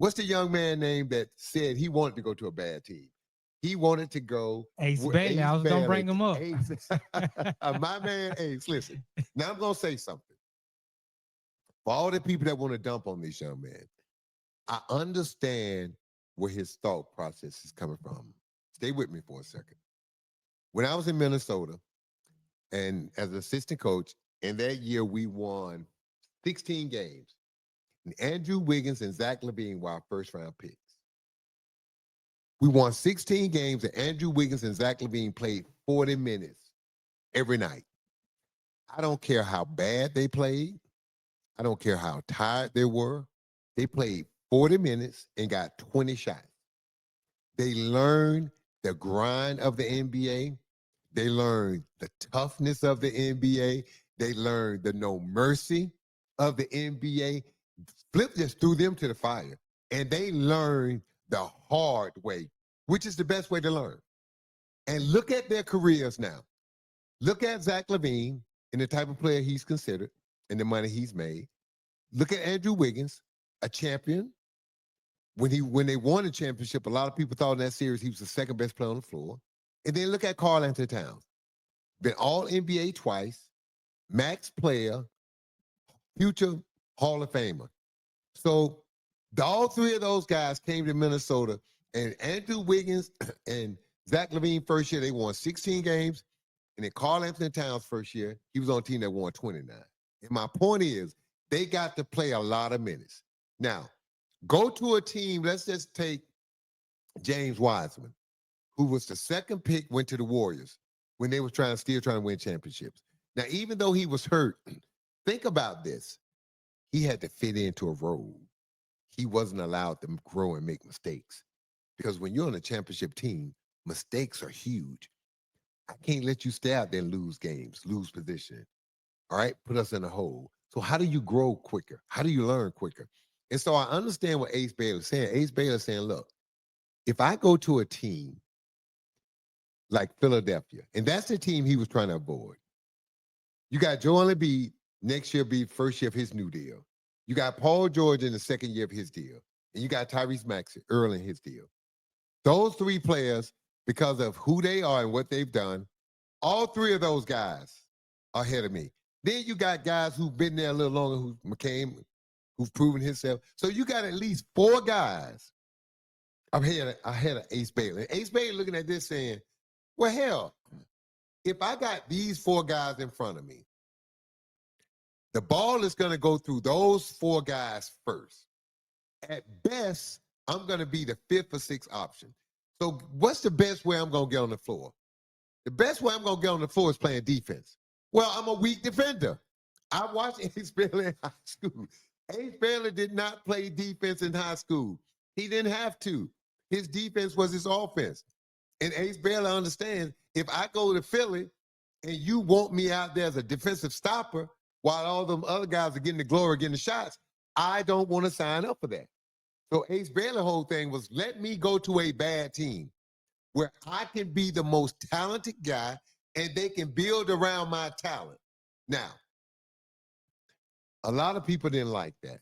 What's the young man name that said he wanted to go to a bad team? He wanted to go Ace with Bailey. I Ace was gonna Bailey. bring him up. Ace, my man Ace. Listen, now I'm gonna say something for all the people that want to dump on this young man. I understand where his thought process is coming from. Stay with me for a second. When I was in Minnesota and as an assistant coach, in that year we won 16 games. And Andrew Wiggins and Zach LaVine were our first round picks. We won 16 games, and Andrew Wiggins and Zach LaVine played 40 minutes every night. I don't care how bad they played. I don't care how tired they were. They played 40 minutes and got 20 shots. They learned the grind of the NBA. They learned the toughness of the NBA. They learned the no mercy of the NBA. Flip just threw them to the fire. And they learned the hard way, which is the best way to learn. And look at their careers now. Look at Zach LaVine and the type of player he's considered and the money he's made. Look at Andrew Wiggins, a champion. When they won the championship, a lot of people thought in that series he was the second best player on the floor. And then look at Karl-Anthony Towns. Been all NBA twice, max player, future Hall of Famer. So all three of those guys came to Minnesota, and Andrew Wiggins and Zach LaVine first year, they won 16 games. And then Karl-Anthony Towns first year, he was on a team that won 29. And my point is, they got to play a lot of minutes. Now, go to a team, let's just take James Wiseman, who was the second pick, went to the Warriors when they were still trying to win championships. Now, even though he was hurt, think about this. He had to fit into a role. He wasn't allowed to grow and make mistakes. Because when you're on a championship team, mistakes are huge. I can't let you stay out there and lose games, lose position. All right, put us in a hole. So how do you grow quicker? How do you learn quicker? And so I understand what Ace Bailey is saying. Ace Bailey is saying, look, if I go to a team like Philadelphia, and that's the team he was trying to avoid. You got Joel Embiid next year be first year of his new deal. You got Paul George in the second year of his deal. And you got Tyrese Maxey early in his deal. Those three players, because of who they are and what they've done, all three of those guys are ahead of me. Then you got guys who've been there a little longer, who McCain, who's proven himself. So you got at least four guys ahead of Ace Bailey. And Ace Bailey looking at this saying, well, hell, if I got these four guys in front of me, the ball is going to go through those four guys first. At best, I'm going to be the fifth or sixth option. So what's the best way I'm going to get on the floor? The best way I'm going to get on the floor is playing defense. Well, I'm a weak defender. I watched Ace Bailey in high school. Ace Bailey did not play defense in high school. He didn't have to. His defense was his offense. And Ace Bailey understands, if I go to Philly and you want me out there as a defensive stopper while all them other guys are getting the glory, getting the shots, I don't want to sign up for that. So Ace Bailey's whole thing was, let me go to a bad team where I can be the most talented guy and they can build around my talent. Now, a lot of people didn't like that.